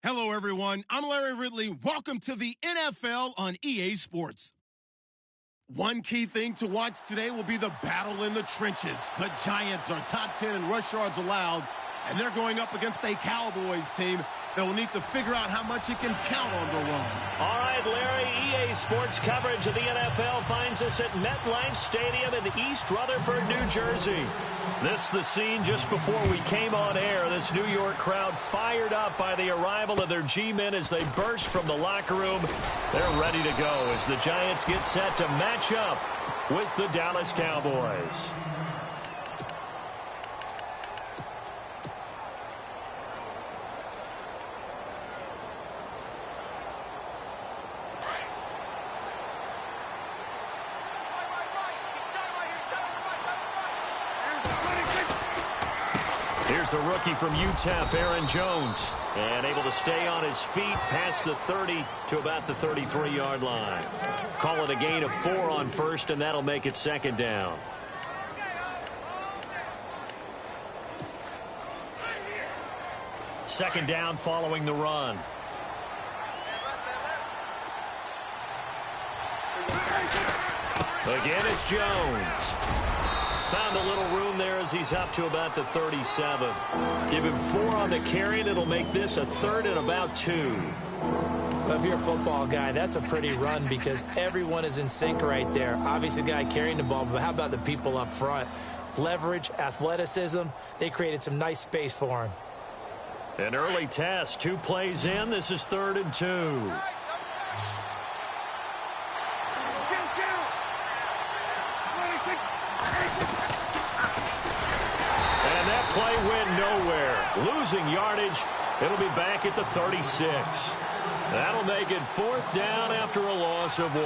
Hello, everyone. I'm Larry Ridley. Welcome to the NFL on EA Sports. One key thing to watch today will be the battle in the trenches. The Giants are top 10 in rush yards allowed, and they're going up against a Cowboys team that will need to figure out how much it can count on the run. All right, Larry, EA Sports coverage of the NFL finds us at MetLife Stadium in East Rutherford, New Jersey. This the scene just before we came on air. This New York crowd fired up by the arrival of their G-men as they burst from the locker room. They're ready to go as the Giants get set to match up with the Dallas Cowboys. Here's the rookie from UTEP, Aaron Jones, and able to stay on his feet past the 30 to about the 33-yard line. Call it a gain of 4 on first, and that'll make it second down. Second down following the run. Again, it's Jones. Found a little room there as he's up to about the 37. Give him 4 on the carry, and it'll make this a third and about 2. Well, if you're a football guy, that's a pretty run because everyone is in sync right there. Obviously, the guy carrying the ball, but how about the people up front? Leverage, athleticism, they created some nice space for him. An early test, 2 plays in. This is 3rd and 2. Play went nowhere. Losing yardage. It'll be back at the 36. That'll make it 4th down after a loss of 1.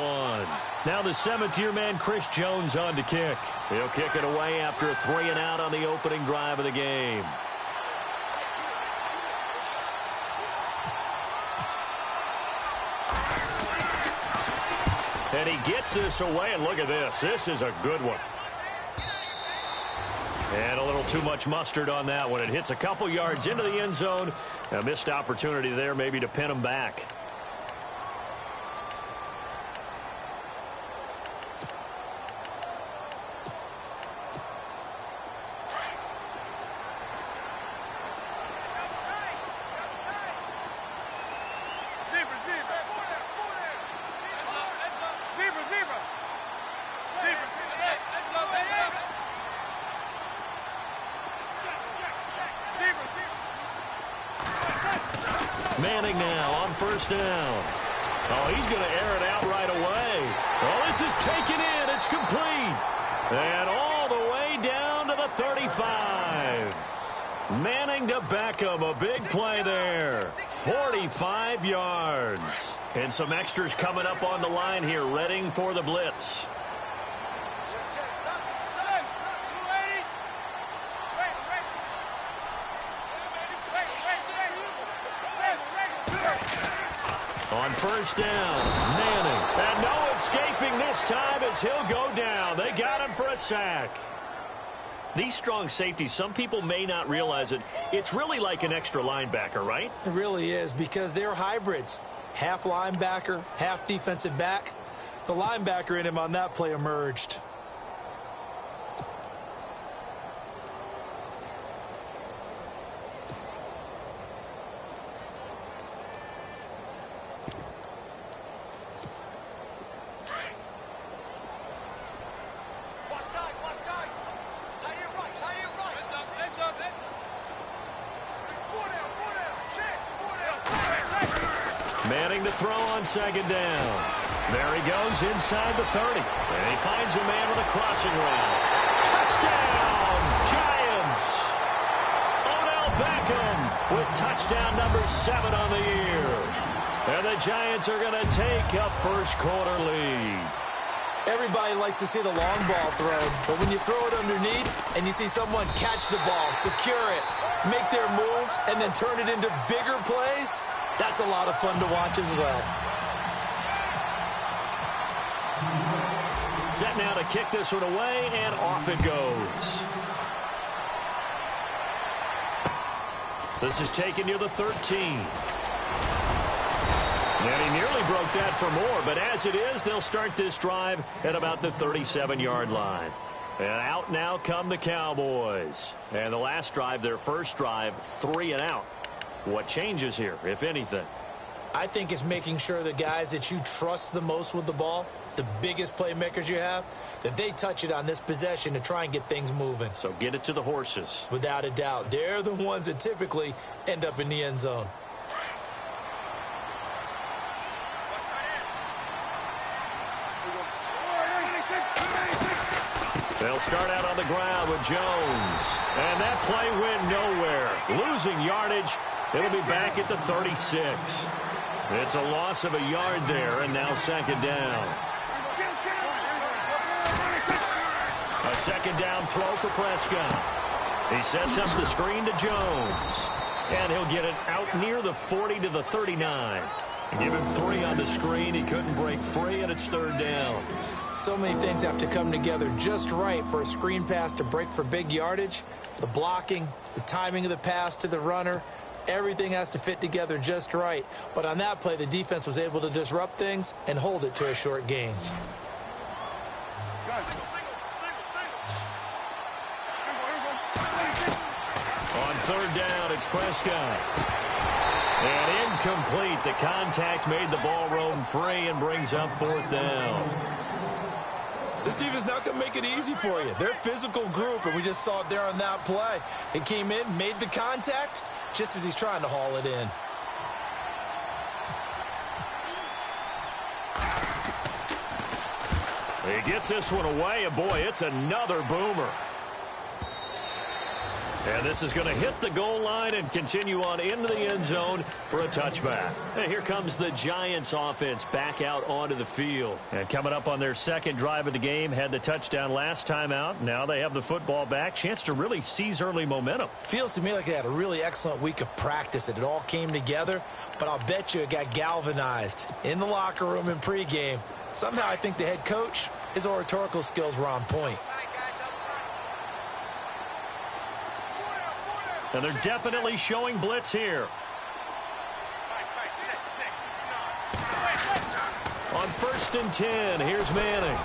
Now the 7th-year man, Chris Jones, on to kick. He'll kick it away after a 3 and out on the opening drive of the game. And he gets this away, and look at this. This is a good one. And a little too much mustard on that one. It hits a couple yards into the end zone. A missed opportunity there maybe to pin him back. Manning now on 1st down. Oh, he's going to air it out right away. Oh, this is taken in. It's complete. And all the way down to the 35. Manning to Beckham. A big play there. 45 yards. And some extras coming up on the line here, readying for the blitz. On 1st down, Manning. And no escaping this time as he'll go down. They got him for a sack. These strong safeties, some people may not realize it. It's really like an extra linebacker, right? It really is because they're hybrids. Half linebacker, half defensive back. The linebacker in him on that play emerged. Manning to throw on 2nd down. There he goes inside the 30. And he finds a man with a crossing route. Touchdown, Giants! Odell Beckham with touchdown number 7 on the year. And the Giants are going to take a first-quarter lead. Everybody likes to see the long ball thrown, but when you throw it underneath and you see someone catch the ball, secure it, make their moves, and then turn it into bigger plays, that's a lot of fun to watch as well. Set now to kick this one away, and off it goes. This is taken near the 13. And he nearly broke that for more, but as it is, they'll start this drive at about the 37-yard line. And out now come the Cowboys. And the last drive, their first drive, 3 and out. What changes here, if anything? I think it's making sure the guys that you trust the most with the ball, the biggest playmakers you have, that they touch it on this possession to try and get things moving. So get it to the horses. Without a doubt. They're the ones that typically end up in the end zone. They'll start out on the ground with Jones. And that play went nowhere. Losing yardage. It'll be back at the 36. It's a loss of a yard there, and now second down. A second down throw for Prescott. He sets up the screen to Jones. And he'll get it out near the 40 to the 39. Give him 3 on the screen. He couldn't break free, and it's third down. So many things have to come together just right for a screen pass to break for big yardage. The blocking, the timing of the pass to the runner, everything has to fit together just right. But on that play, the defense was able to disrupt things and hold it to a short gain. On third down, it's Prescott. And incomplete. The contact made the ball roam free and brings up fourth down. This defense not going to make it easy for you. They're a physical group, and we just saw it there on that play. It came in, made the contact, just as he's trying to haul it in. He gets this one away, and boy, it's another boomer. And this is going to hit the goal line and continue on into the end zone for a touchback. And here comes the Giants offense back out onto the field. And coming up on their second drive of the game, had the touchdown last time out. Now they have the football back. Chance to really seize early momentum. Feels to me like they had a really excellent week of practice, that it all came together. But I'll bet you it got galvanized in the locker room in pregame. Somehow I think the head coach, his oratorical skills were on point. And they're definitely showing blitz here. On 1st and 10, here's Manning.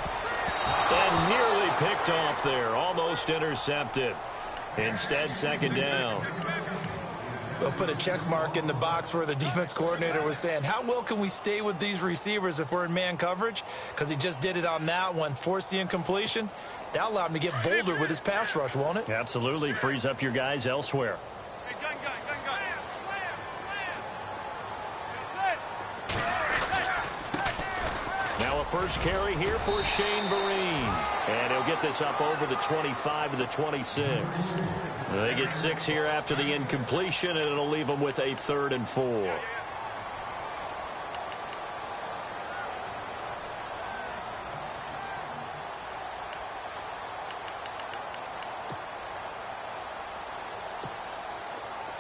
And nearly picked off there. Almost intercepted. Instead, second down. They'll put a check mark in the box where the defense coordinator was saying, how well can we stay with these receivers if we're in man coverage? Because he just did it on that one, forced the incompletion. That allowed him to get bolder with his pass rush, won't it? Absolutely. Frees up your guys elsewhere. Now a first carry here for Shane Vereen. And he'll get this up over the 25 to the 26. They get 6 here after the incompletion, and it'll leave them with a 3rd and 4.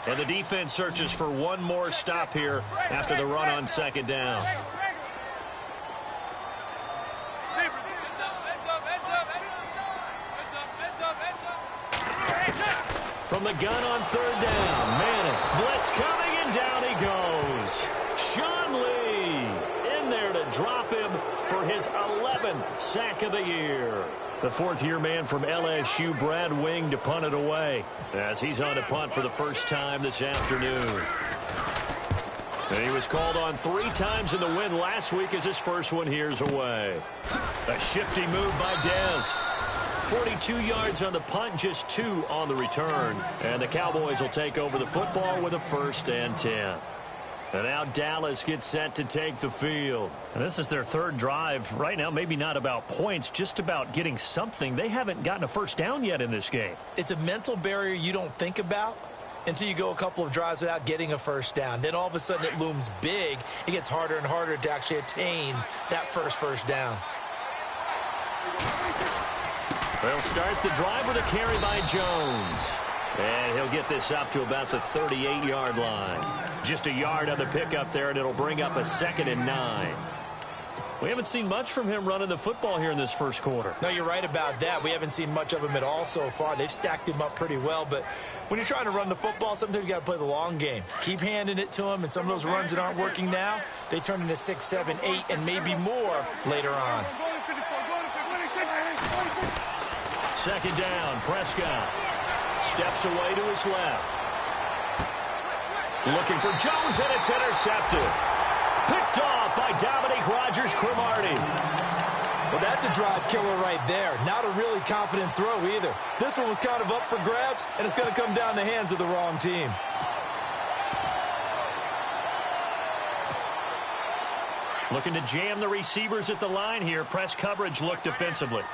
And the defense searches for one more stop here after the run on second down. From the gun on third down, Manning, blitz coming, and down he goes. Sean Lee in there to drop him for his 11th sack of the year. The 4th-year man from LSU, Brad Wing, to punt it away as he's on to punt for the first time this afternoon. And he was called on 3 times in the win last week as his first one here's away. A shifty move by Dez. 42 yards on the punt, just 2 on the return. And the Cowboys will take over the football with a 1st and 10. And now Dallas gets set to take the field. And this is their 3rd drive. Right now, maybe not about points, just about getting something. They haven't gotten a first down yet in this game. It's a mental barrier you don't think about until you go a couple of drives without getting a first down. Then all of a sudden it looms big. It gets harder and harder to actually attain that first down. They'll start the drive with a carry by Jones. And he'll get this up to about the 38-yard line. Just a yard on the pickup there, and it'll bring up a 2nd and 9. We haven't seen much from him running the football here in this first quarter. No, you're right about that. We haven't seen much of him at all so far. They've stacked him up pretty well, but when you're trying to run the football, sometimes you got to play the long game. Keep handing it to him, and some of those runs that aren't working now, they turn into 6, 7, 8, and maybe more later on. Second down, Prescott steps away to his left. Looking for Jones, and it's intercepted. Picked off by Dominique Rodgers-Cromartie. Well, that's a drive killer right there. Not a really confident throw either. This one was kind of up for grabs, and it's going to come down the hands of the wrong team. Looking to jam the receivers at the line here. Press coverage look defensively.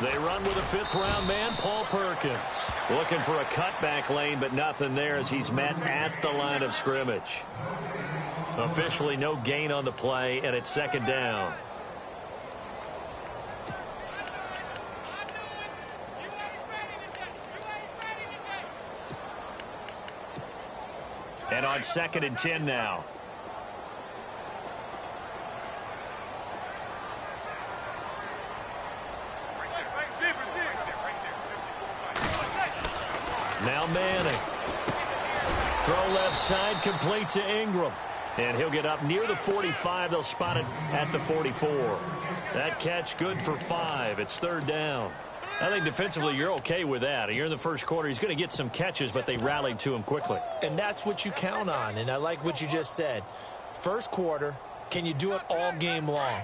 They run with a fifth-round man, Paul Perkins. Looking for a cutback lane, but nothing there as he's met at the line of scrimmage. Officially no gain on the play, and it's second down. And on 2nd and 10 now. Now Manning. Throw left side, complete to Ingram. And he'll get up near the 45. They'll spot it at the 44. That catch good for 5. It's third down. I think defensively you're okay with that. You're in the first quarter. He's going to get some catches, but they rallied to him quickly. And that's what you count on. And I like what you just said. First quarter, can you do it all game long?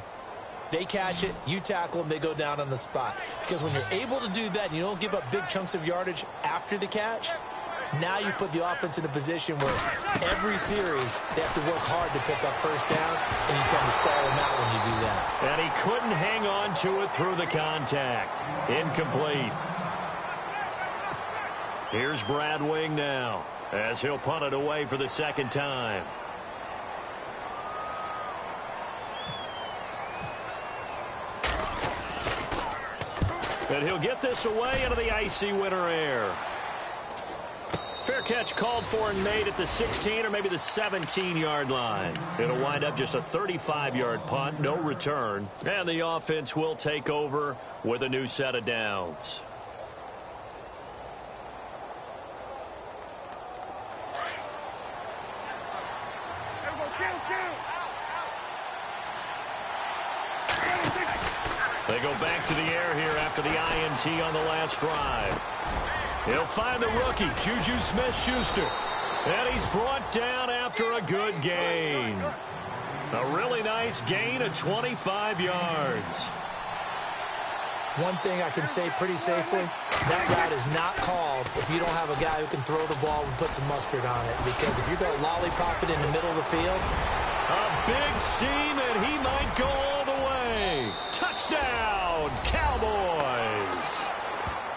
They catch it, you tackle them, they go down on the spot. Because when you're able to do that and you don't give up big chunks of yardage after the catch, now you put the offense in a position where every series they have to work hard to pick up first downs, and you tend to stall them out when you do that. And he couldn't hang on to it through the contact. Incomplete. Here's Brad Wing now as he'll punt it away for the second time. And he'll get this away into the icy winter air. Fair catch called for and made at the 16 or maybe the 17-yard line. It'll wind up just a 35-yard punt, no return. And the offense will take over with a new set of downs. They go back to the air here after the INT on the last drive. He'll find the rookie, Juju Smith-Schuster. And he's brought down after a good gain. A really nice gain of 25 yards. One thing I can say pretty safely, that route is not called if you don't have a guy who can throw the ball and put some mustard on it. Because if you're going to lollipop it in the middle of the field. A big seam, and he might go all the way. Touchdown, Cowboys.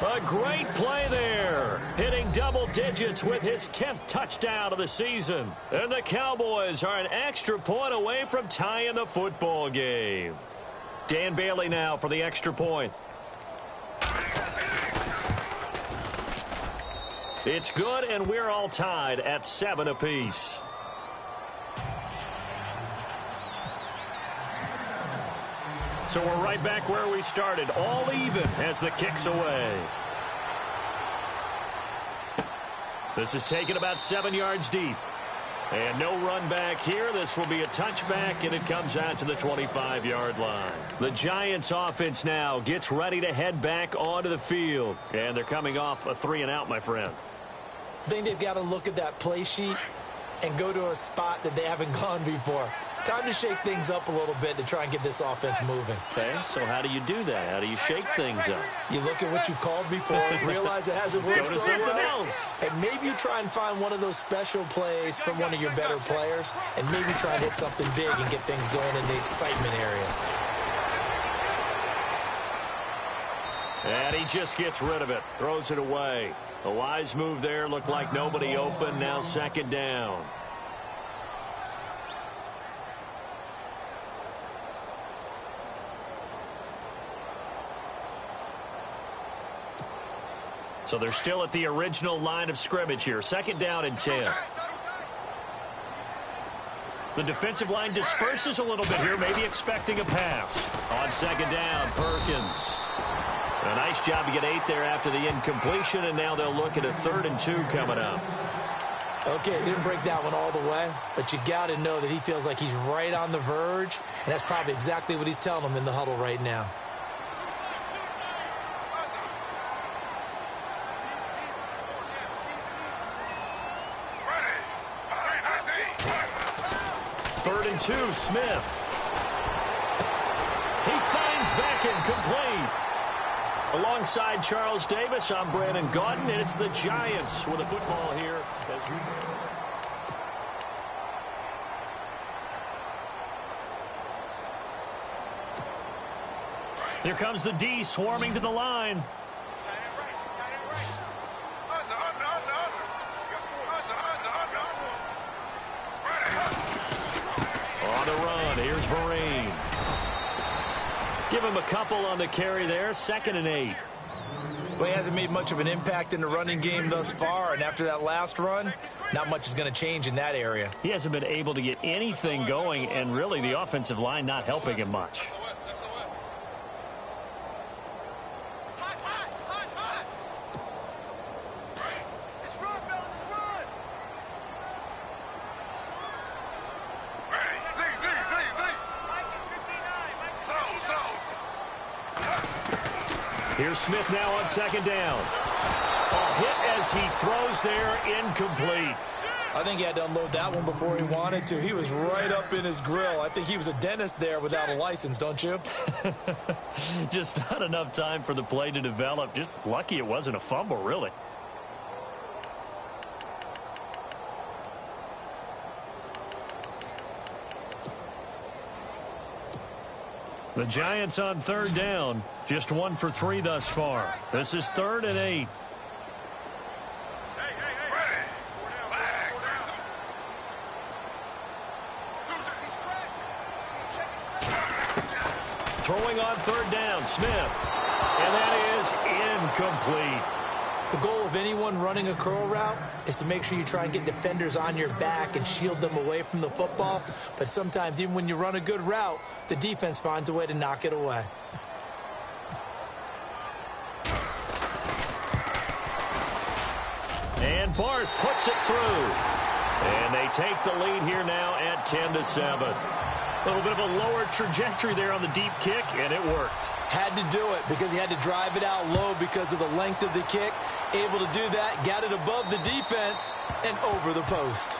A great play there, hitting double digits with his 10th touchdown of the season. And the Cowboys are an extra point away from tying the football game. Dan Bailey now for the extra point. It's good, and we're all tied at 7 apiece. So we're right back where we started, all even as the kick's away. This is taken about 7 yards deep. And no run back here. This will be a touchback, and it comes out to the 25-yard line. The Giants offense now gets ready to head back onto the field. And they're coming off a 3-and-out, my friend. I think they've got to look at that play sheet and go to a spot that they haven't gone before. Time to shake things up a little bit to try and get this offense moving. Okay, so how do you do that? How do you shake things up? You look at what you've called before, realize it hasn't worked so something well, else. and maybe you try and find one of those special plays from one of your better players, and maybe try and hit something big and get things going in the excitement area. And he just gets rid of it, throws it away. A wise move there, looked like nobody open, now second down. So they're still at the original line of scrimmage here. Second down and 10. The defensive line disperses a little bit here, maybe expecting a pass. On second down, Perkins. A nice job to get 8 there after the incompletion, and now they'll look at a 3rd and 2 coming up. Okay, he didn't break that one all the way, but you got to know that he feels like he's right on the verge, and that's probably exactly what he's telling them in the huddle right now. Third and 2, Smith. He finds Beckham, complete. Alongside Charles Davis, I'm Brandon Gaudin, and it's the Giants with a football here. Here comes the D swarming to the line. On the run, here's Vereen. Give him a couple on the carry there, 2nd and 8. Well, he hasn't made much of an impact in the running game thus far, and after that last run, not much is going to change in that area. He hasn't been able to get anything going, and really the offensive line not helping him much. Here's Smith now on 2nd down. A hit as he throws there, incomplete. I think he had to unload that one before he wanted to. He was right up in his grill. I think he was a dentist there without a license, don't you? Just not enough time for the play to develop. Just lucky it wasn't a fumble, really. The Giants on 3rd down. Just 1 for 3 thus far. This is 3rd and 8. Throwing on 3rd down, Smith. And that is incomplete. The goal of anyone running a curl route is to make sure you try and get defenders on your back and shield them away from the football. But sometimes, even when you run a good route, the defense finds a way to knock it away. And Barth puts it through. And they take the lead here now at 10-7. A little bit of a lower trajectory there on the deep kick, and it worked. Had to do it because he had to drive it out low because of the length of the kick. Able to do that, got it above the defense, and over the post.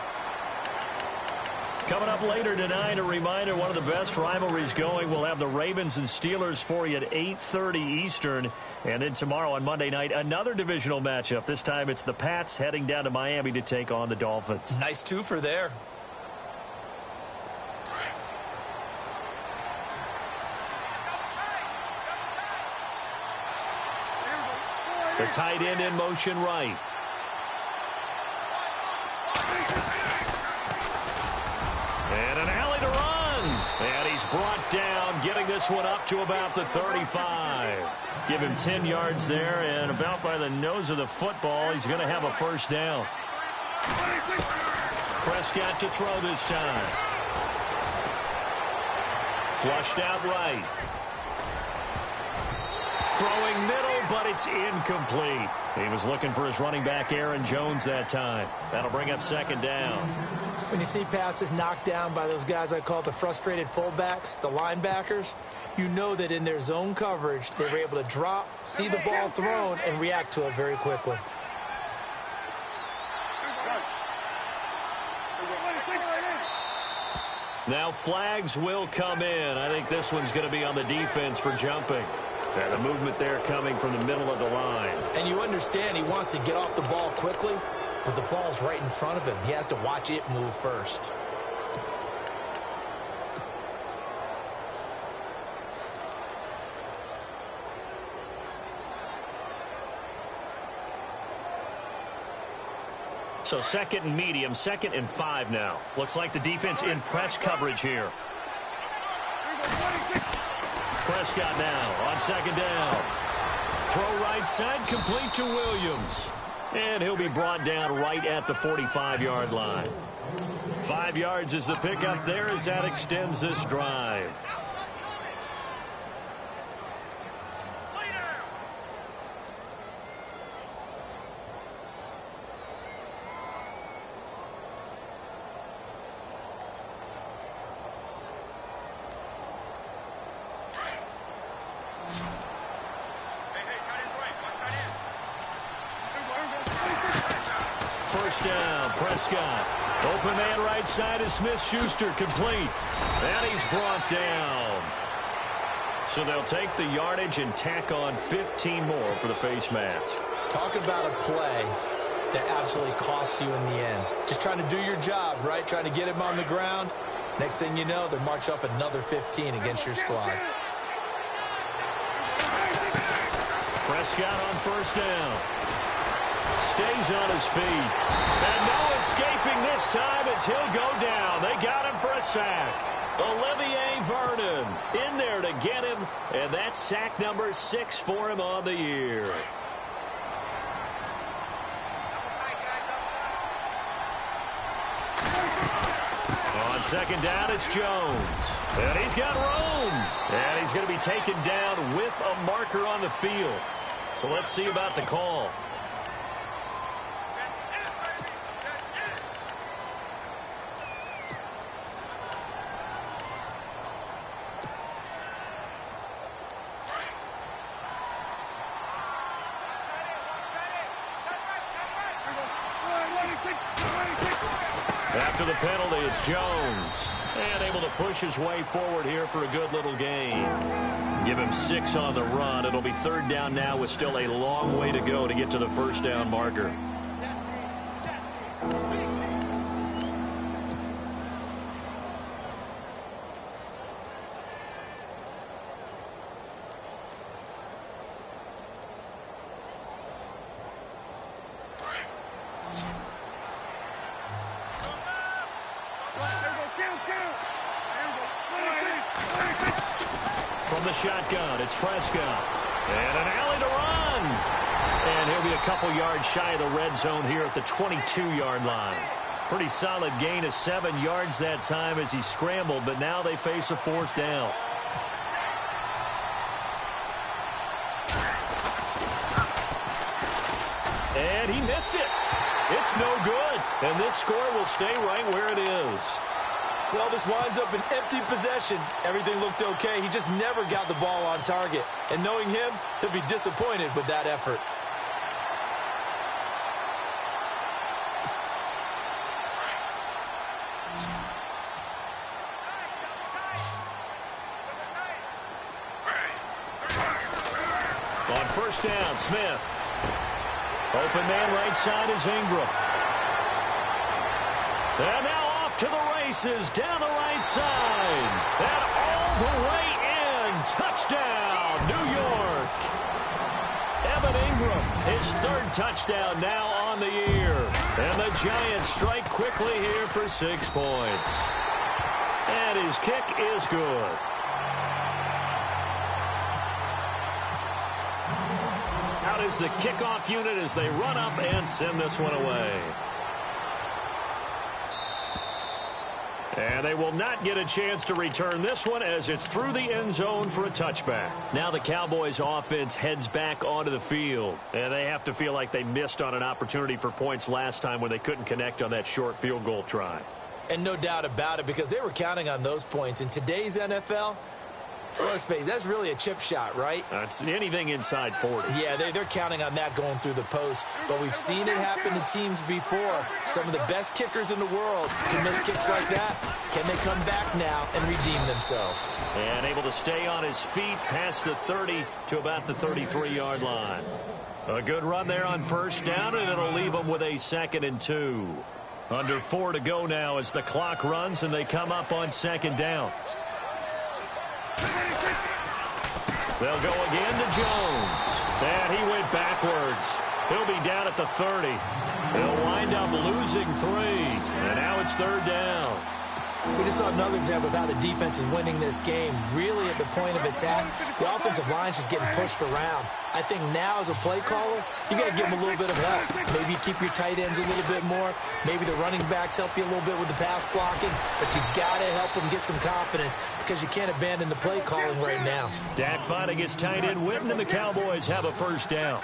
Coming up later tonight, a reminder, one of the best rivalries going. We'll have the Ravens and Steelers for you at 8:30 Eastern. And then tomorrow on Monday night, another divisional matchup. This time it's the Pats heading down to Miami to take on the Dolphins. Nice twofer there. The tight end in motion right. And an alley to run. And he's brought down, getting this one up to about the 35. Give him 10 yards there, and about by the nose of the football, he's going to have a 1st down. Prescott to throw this time. Flushed out right. Throwing middle, but it's incomplete. He was looking for his running back, Aaron Jones, that time. That'll bring up 2nd down. When you see passes knocked down by those guys I call the frustrated fullbacks, the linebackers, you know that in their zone coverage, they were able to drop, see the ball thrown, and react to it very quickly. Now flags will come in. I think this one's going to be on the defense for jumping. And the movement there coming from the middle of the line. And you understand he wants to get off the ball quickly, but the ball's right in front of him. He has to watch it move first. So 2nd and medium, 2nd and 5 now. Looks like the defense in press coverage here. Prescott now on 2nd down. Throw right side, complete to Williams. And he'll be brought down right at the 45-yard line. 5 yards is the pickup there as that extends this drive. First down, Prescott. Open man right side is Smith-Schuster, complete. And he's brought down. So they'll take the yardage and tack on 15 more for the face mask. Talk about a play that absolutely costs you in the end. Just trying to do your job, right? Trying to get him on the ground. Next thing you know, they march up another 15 against your squad. Prescott on first down. Stays on his feet. And no escaping this time as he'll go down. They got him for a sack. Olivier Vernon in there to get him. And that's sack number 6 for him on the year. On second down, it's Jones. And he's got room. And he's going to be taken down with a marker on the field. So let's see about the call. After the penalty, it's Jones. And able to push his way forward here for a good little gain. Give him 6 on the run. It'll be third down now with still a long way to go to get to the first down marker. From the shotgun, it's Prescott. And an alley to run. And he'll be a couple yards shy of the red zone here at the 22-yard line. Pretty solid gain of 7 yards that time as he scrambled, but now they face a fourth down. And he missed it. It's no good. And this score will stay right where it is. Well, this winds up an empty possession. Everything looked okay. He just never got the ball on target. And knowing him, he'll be disappointed with that effort. On first down, Smith. Open man right side is Ingram. And now off to the races down the right side. And all the way in. Touchdown, New York. Evan Ingram, his 3rd touchdown now on the year. And the Giants strike quickly here for 6 points. And his kick is good. Out is the kickoff unit as they run up and send this one away. And they will not get a chance to return this one as it's through the end zone for a touchback. Now the Cowboys offense heads back onto the field. And they have to feel like they missed on an opportunity for points last time when they couldn't connect on that short field goal try. And no doubt about it, because they were counting on those points. In today's NFL, let's face it, that's really a chip shot, right? It's anything inside 40. Yeah, they're counting on that going through the post. But we've seen it happen to teams before. Some of the best kickers in the world can miss kicks like that. Can they come back now and redeem themselves? And able to stay on his feet past the 30 to about the 33-yard line. A good run there on first down, and it'll leave them with a 2nd and 2. Under 4 to go now as the clock runs, and they come up on 2nd down. They'll go again to Jones. And he went backwards. He'll be down at the 30. He'll wind up losing 3. And now it's 3rd down. We just saw another example of how the defense is winning this game. Really at the point of attack, the offensive line is just getting pushed around. I think now as a play caller, you got to give them a little bit of help. Maybe you keep your tight ends a little bit more. Maybe the running backs help you a little bit with the pass blocking. But you've got to help them get some confidence because you can't abandon the play calling right now. Dak finding his tight end Witten, and the Cowboys have a first down.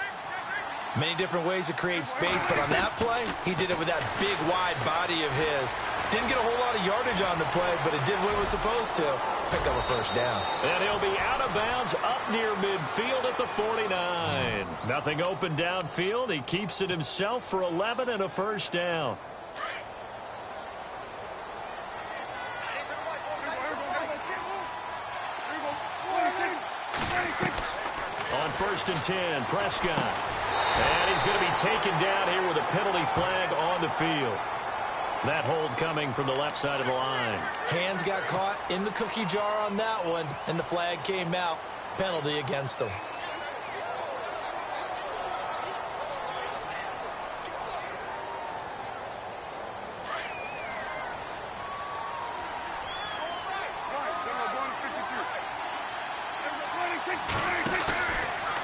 Many different ways to create space, but on that play, he did it with that big, wide body of his. Didn't get a whole lot of yardage on the play, but it did what it was supposed to. Pick up a first down. And he'll be out of bounds up near midfield at the 49. Nothing open downfield. He keeps it himself for 11 and a first down. On 1st and 10, Prescott. And he's going to be taken down here with a penalty flag on the field. That hold coming from the left side of the line. Hands got caught in the cookie jar on that one, and the flag came out. Penalty against him.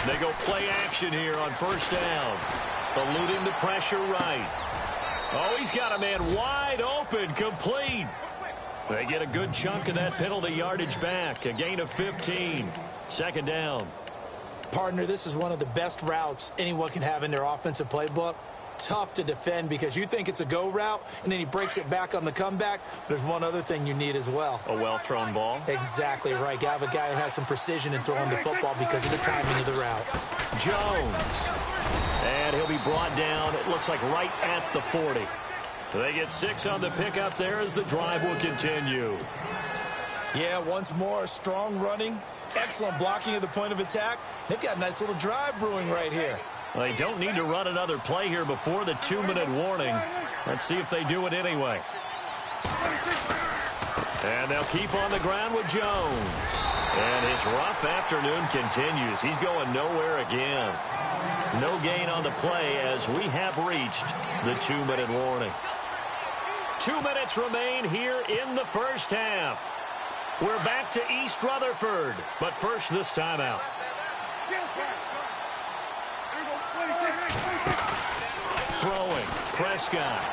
They go play action here on 1st down. Eluding the pressure right. Oh, he's got a man wide open, complete. They get a good chunk of that penalty yardage back. A gain of 15. 2nd down. Partner, this is one of the best routes anyone can have in their offensive playbook. Tough to defend because you think it's a go route, and then he breaks it back on the comeback. There's one other thing you need as well. A well-thrown ball. Exactly right. You have a guy who has some precision in throwing the football because of the timing of the route. Jones. And he'll be brought down, it looks like right at the 40. They get 6 on the pickup there as the drive will continue. Yeah, once more, strong running, excellent blocking at the point of attack. They've got a nice little drive brewing right here. Well, they don't need to run another play here before the 2-minute warning. Let's see if they do it anyway. And they'll keep on the ground with Jones. And his rough afternoon continues. He's going nowhere again. No gain on the play as we have reached the 2-minute warning. 2 minutes remain here in the first half. We're back to East Rutherford, but first this timeout. Throwing, Prescott.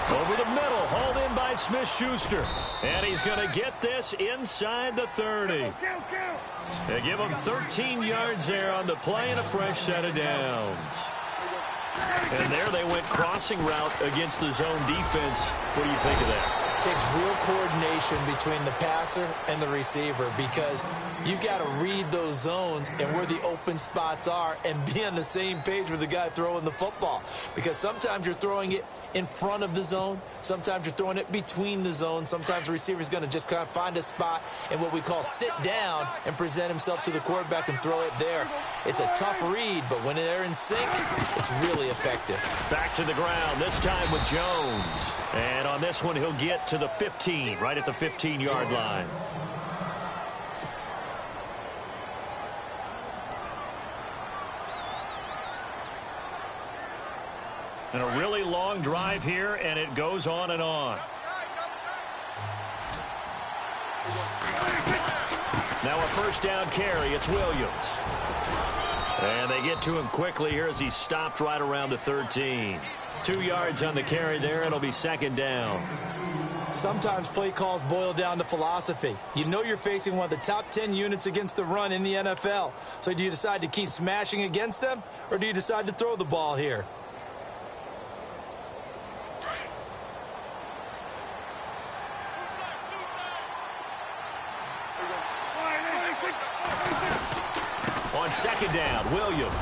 Over the middle, hauled in by Smith-Schuster. And he's going to get this inside the 30. They give him 13 yards there on the play and a fresh set of downs. And there they went crossing route against the zone defense. What do you think of that? Takes real coordination between the passer and the receiver because you've got to read those zones and where the open spots are and be on the same page with the guy throwing the football. Because sometimes you're throwing it in front of the zone. Sometimes you're throwing it between the zones. Sometimes the receiver's going to just kind of find a spot and what we call sit down and present himself to the quarterback and throw it there. It's a tough read, but when they're in sync, it's really effective. Back to the ground, this time with Jones. And on this one, he'll get to the 15, right at the 15-yard line. And a really long drive here, and it goes on and on. Now a first down carry, it's Williams. And they get to him quickly here as he stopped right around the 13. 2 yards on the carry there. It'll be 2nd down. Sometimes play calls boil down to philosophy. You know you're facing one of the top 10 units against the run in the NFL. So do you decide to keep smashing against them, or do you decide to throw the ball here? On 2nd down, Williams.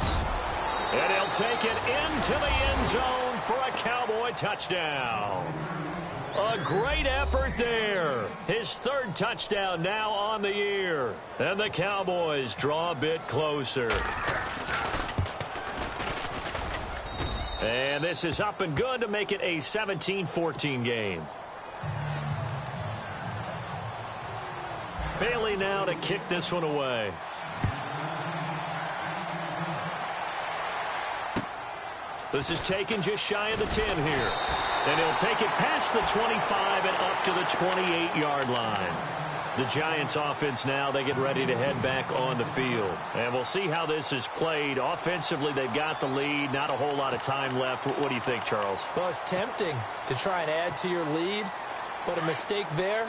And he'll take it into the end zone for a Cowboy touchdown. A great effort there. His 3rd touchdown now on the year. And the Cowboys draw a bit closer. And this is up and good to make it a 17-14 game. Bailey now to kick this one away. This is taken just shy of the 10 here. And he'll take it past the 25 and up to the 28-yard line. The Giants offense now, they get ready to head back on the field. And we'll see how this is played. Offensively, they've got the lead. Not a whole lot of time left. What do you think, Charles? Well, it's tempting to try and add to your lead, but a mistake there,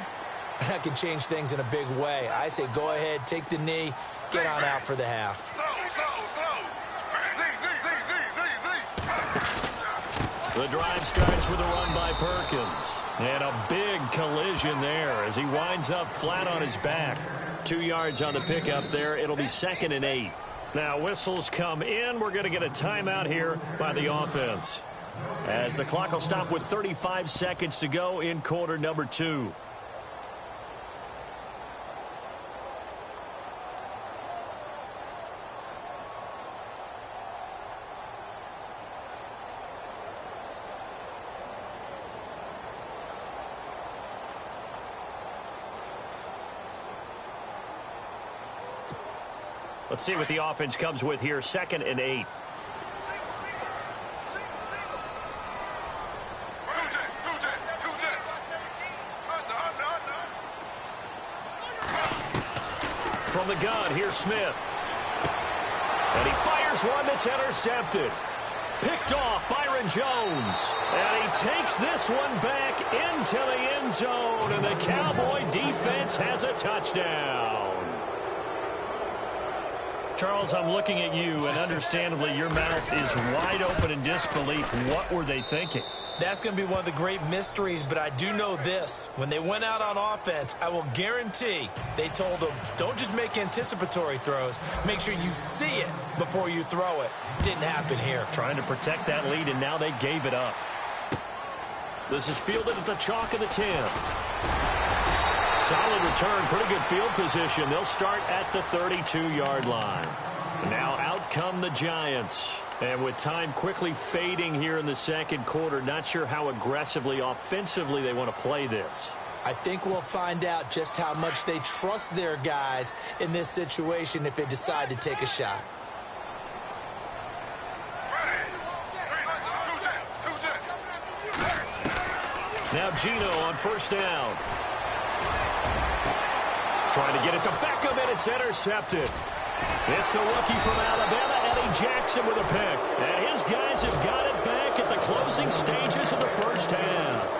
that can change things in a big way. I say go ahead, take the knee, get on out for the half. The drive starts with a run by Perkins. And a big collision there as he winds up flat on his back. 2 yards on the pickup there. It'll be 2nd and 8. Now whistles come in. We're going to get a timeout here by the offense, as the clock will stop with 35 seconds to go in quarter number 2. Let's see what the offense comes with here. 2nd and 8. From the gun, here's Smith. And he fires one that's intercepted. Picked off Byron Jones. And he takes this one back into the end zone. And the Cowboy defense has a touchdown. Charles, I'm looking at you, and understandably your mouth is wide open in disbelief. What were they thinking? That's going to be one of the great mysteries, but I do know this. When they went out on offense, I will guarantee they told them, don't just make anticipatory throws. Make sure you see it before you throw it. Didn't happen here. Trying to protect that lead, and now they gave it up. This is fielded at the chalk of the 10. Solid return, pretty good field position. They'll start at the 32-yard line. Now out come the Giants. And with time quickly fading here in the second quarter, not sure how aggressively, offensively they want to play this. I think we'll find out just how much they trust their guys in this situation if they decide to take a shot. Now Gino on first down. Trying to get it to Beckham, and it's intercepted. It's the rookie from Alabama, Eddie Jackson, with a pick. And his guys have got it back at the closing stages of the first half.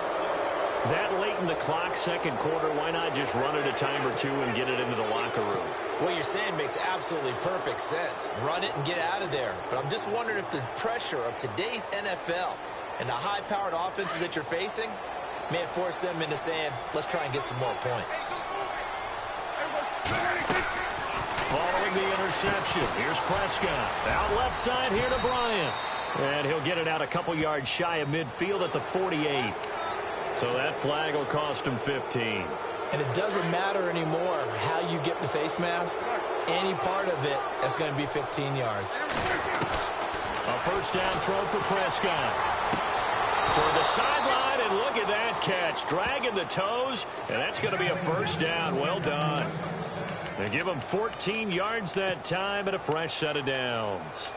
That late in the clock, second quarter, why not just run it a time or two and get it into the locker room? What you're saying makes absolutely perfect sense. Run it and get out of there. But I'm just wondering if the pressure of today's NFL and the high-powered offenses that you're facing may force them into saying, let's try and get some more points. Following the interception, here's Prescott. Out left side here to Bryant. And he'll get it out a couple yards shy of midfield at the 48. So that flag will cost him 15. And it doesn't matter anymore how you get the face mask. Any part of it is going to be 15 yards. A first down throw for Prescott. Toward the sideline, and look at that catch. Dragging the toes, and that's going to be a first down. Well done. They give him 14 yards that time and a fresh set of downs.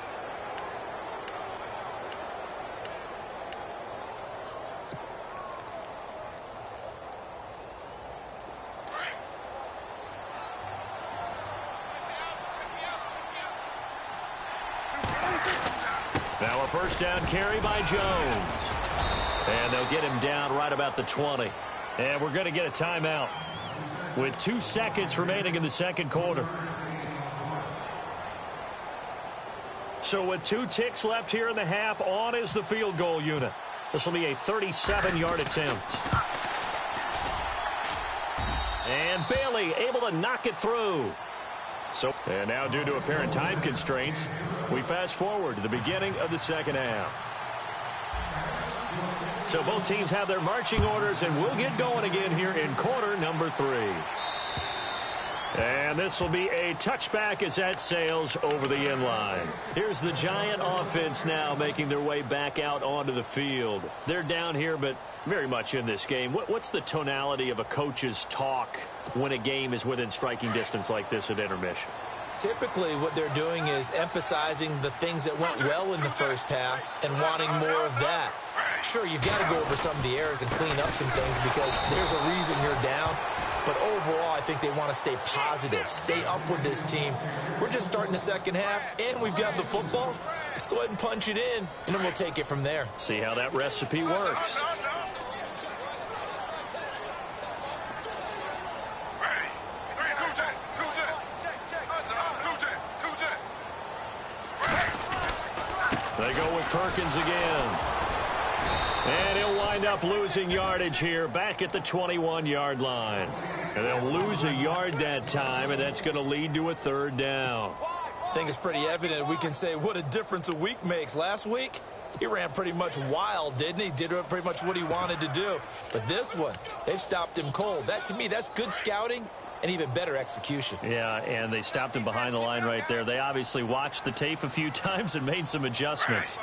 Now a first down carry by Jones. And they'll get him down right about the 20. And we're going to get a timeout with 2 seconds remaining in the second quarter. So with 2 ticks left here in the half, on is the field goal unit. This will be a 37-yard attempt. And Bailey able to knock it through. And now, due to apparent time constraints, we fast forward to the beginning of the second half. So both teams have their marching orders, and we'll get going again here in quarter number 3. And this will be a touchback as that sails over the end line. Here's the Giant offense now making their way back out onto the field. They're down here, but very much in this game. What's the tonality of a coach's talk when a game is within striking distance like this at intermission? Typically, what they're doing is emphasizing the things that went well in the first half and wanting more of that. Sure, you've got to go over some of the errors and clean up some things because there's a reason you're down. But overall, I think they want to stay positive, stay up with this team. We're just starting the second half, and we've got the football. Let's go ahead and punch it in, and then we'll take it from there. See how that recipe works. They go with Perkins again. And he'll wind up losing yardage here back at the 21-yard line. And they'll lose a yard that time, and that's going to lead to a third down. I think it's pretty evident. We can say what a difference a week makes. Last week, he ran pretty much wild, didn't he? Did pretty much what he wanted to do. But this one, they've stopped him cold. That, to me, that's good scouting and even better execution. Yeah, and they stopped him behind the line right there. They obviously watched the tape a few times and made some adjustments.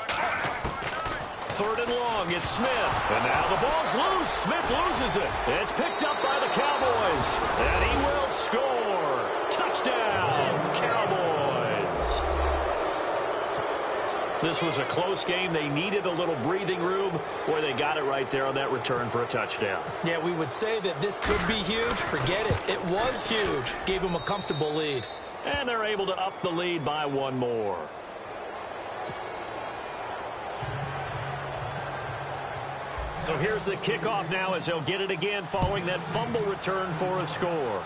Third and long, it's Smith. And now the ball's loose. Smith loses it. It's picked up by the Cowboys. And he will score. Touchdown, Cowboys. This was a close game. They needed a little breathing room. Boy, they got it right there on that return for a touchdown. Yeah, we would say that this could be huge. Forget it. It was huge. Gave them a comfortable lead. And they're able to up the lead by one more. So here's the kickoff now as they'll get it again following that fumble return for a score.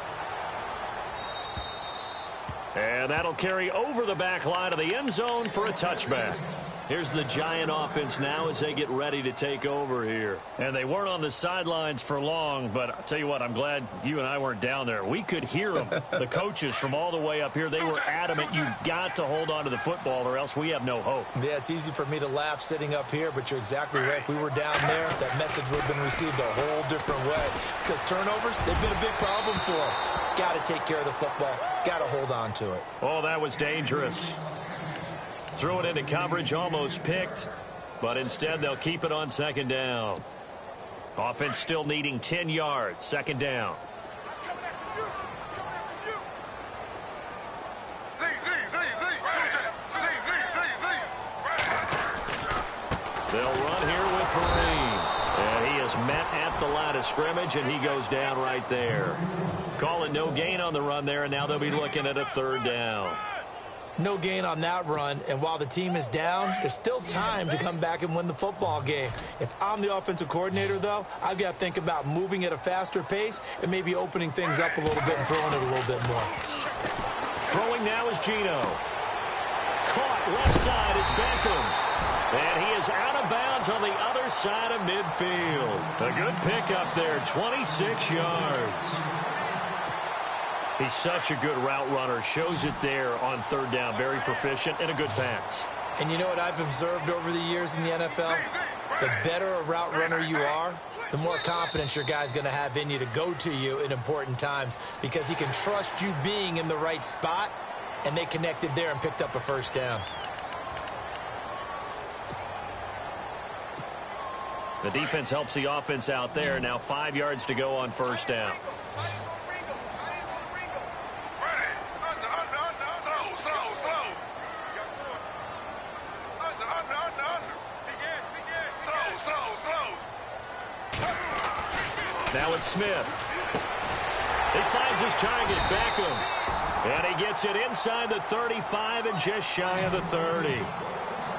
And that'll carry over the back line of the end zone for a touchback. Here's the Giant offense now as they get ready to take over here. And they weren't on the sidelines for long, but I'll tell you what, I'm glad you and I weren't down there. We could hear them, the coaches from all the way up here. They were adamant, you've got to hold on to the football or else we have no hope. Yeah, it's easy for me to laugh sitting up here, but you're exactly right. If we were down there, that message would have been received a whole different way. Because turnovers, they've been a big problem for them. Got to take care of the football. Got to hold on to it. Oh, that was dangerous. Threw it into coverage, almost picked, but instead they'll keep it on second down. Offense still needing 10 yards, second down. They'll run here with Vereen. And he is met at the line of scrimmage, and he goes down right there. Call it no gain on the run there, and now they'll be looking at a third down. No gain on that run, and while the team is down, there's still time to come back and win the football game. If I'm the offensive coordinator, though, I've got to think about moving at a faster pace and maybe opening things up a little bit and throwing it a little bit more. Throwing now is Gino. Caught left side, it's Beckham. And he is out of bounds on the other side of midfield. A good pickup there, 26 yards. He's such a good route runner. Shows it there on third down. Very proficient and a good pass. And you know what I've observed over the years in the NFL? The better a route runner you are, the more confidence your guy's going to have in you to go to you in important times because he can trust you being in the right spot, and they connected there and picked up a first down. The defense helps the offense out there. Now 5 yards to go on first down. Now it's Smith. He finds his target, Beckham. And he gets it inside the 35 and just shy of the 30.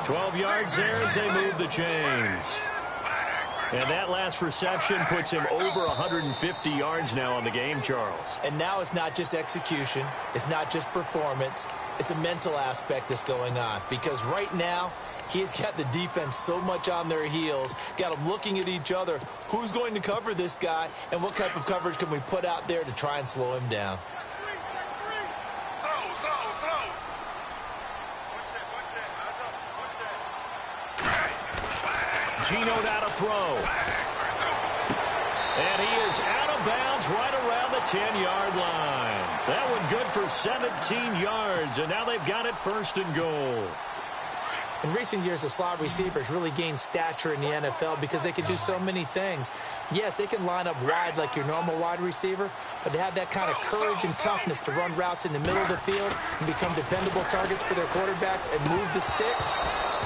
12 yards there as they move the chains. And that last reception puts him over 150 yards now on the game, Charles. And now it's not just execution. It's not just performance. It's a mental aspect that's going on. Because right now, he's got the defense so much on their heels, got them looking at each other. Who's going to cover this guy, and what type of coverage can we put out there to try and slow him down? Gino now to throw. And he is out of bounds right around the 10-yard line. That one good for 17 yards, and now they've got it first and goal. In recent years, the slot receivers really gained stature in the NFL because they can do so many things. Yes, they can line up wide like your normal wide receiver, but to have that kind of courage and toughness to run routes in the middle of the field and become dependable targets for their quarterbacks and move the sticks,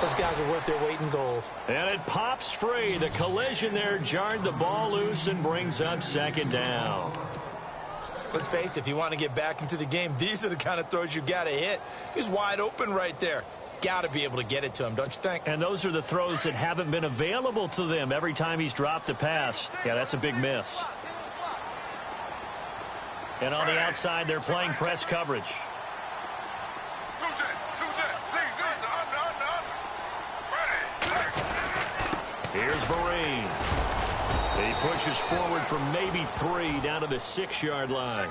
those guys are worth their weight in gold. And it pops free. The collision there jarred the ball loose and brings up second down. Let's face it, if you want to get back into the game, these are the kind of throws you got to hit. He's wide open right there. Got to be able to get it to him, don't you think? And those are the throws that haven't been available to them every time he's dropped a pass. Yeah, that's a big miss. And on the outside, they're playing press coverage. Here's Vereen. He pushes forward from maybe 3 down to the 6-yard line.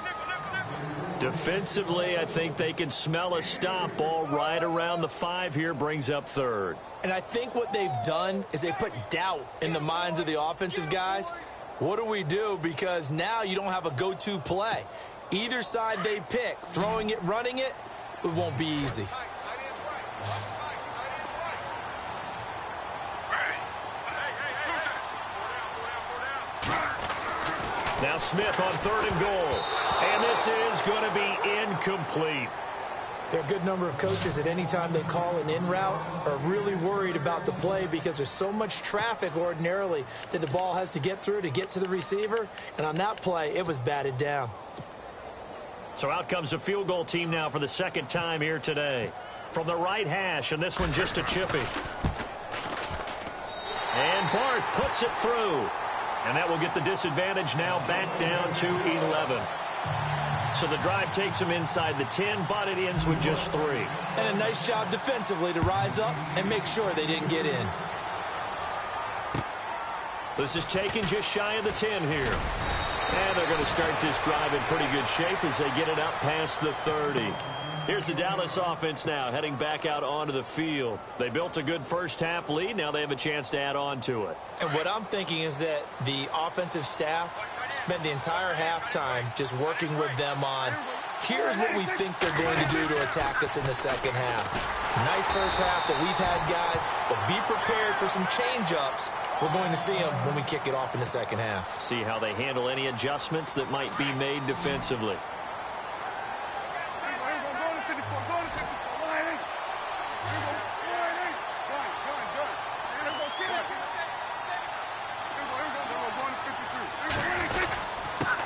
Defensively, I think they can smell a stop. Ball right around the 5 here, brings up third. And I think what they've done is they put doubt in the minds of the offensive guys. What do we do? Because now you don't have a go-to play. Either side they pick, throwing it, running it, it won't be easy. Now Smith on 3rd and goal. And this is going to be incomplete. There are a good number of coaches that any time they call an in route are really worried about the play because there's so much traffic ordinarily that the ball has to get through to get to the receiver. And on that play, it was batted down. So out comes a field goal team now for the 2nd time here today. From the right hash, and this one just a chippy. And Barth puts it through. And that will get the disadvantage now back down to 11. So the drive takes them inside the 10, but it ends with just 3. And a nice job defensively to rise up and make sure they didn't get in. This is taken just shy of the 10 here. And they're going to start this drive in pretty good shape as they get it up past the 30. Here's the Dallas offense now heading back out onto the field. They built a good first-half lead. Now they have a chance to add on to it. And what I'm thinking is that the offensive staff spent the entire halftime just working with them on, here's what we think they're going to do to attack us in the second half. Nice first half that we've had, guys, but be prepared for some change-ups. We're going to see them when we kick it off in the second half. See how they handle any adjustments that might be made defensively.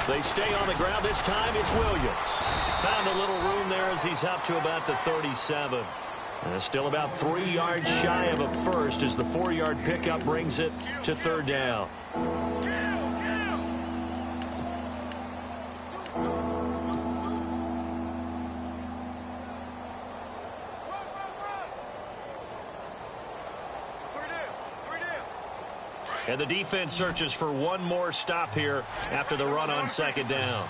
They stay on the ground. This time it's Williams. Found a little room there as he's up to about the 37. Still about 3 yards shy of a first as the 4-yard pickup brings it to 3rd down. And the defense searches for one more stop here after the run on 2nd down.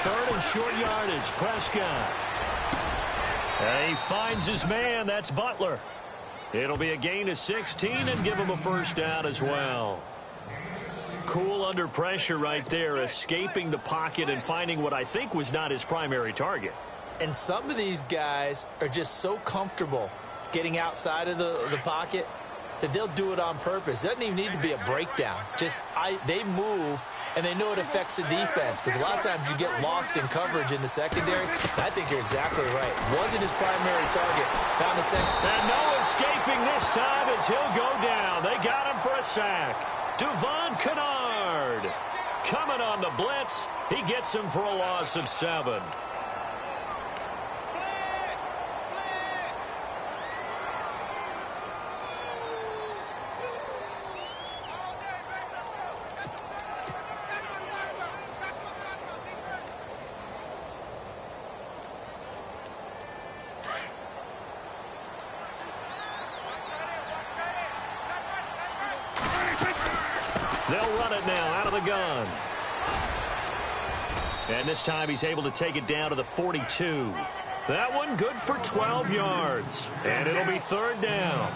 3rd and short yardage, Prescott. And he finds his man, that's Butler. It'll be a gain of 16 and give him a first down as well. Cool under pressure right there, escaping the pocket and finding what I think was not his primary target. And some of these guys are just so comfortable getting outside of the pocket that they'll do it on purpose. It doesn't even need to be a breakdown. They move, and they know it affects the defense because a lot of times you get lost in coverage in the secondary. And I think you're exactly right. Wasn't his primary target. Found a second. And no escaping this time as he'll go down. They got him for a sack. Devon Kennard coming on the blitz. He gets him for a loss of 7. They'll run it now out of the gun. And this time he's able to take it down to the 42. That one good for 12 yards. And it'll be 3rd down.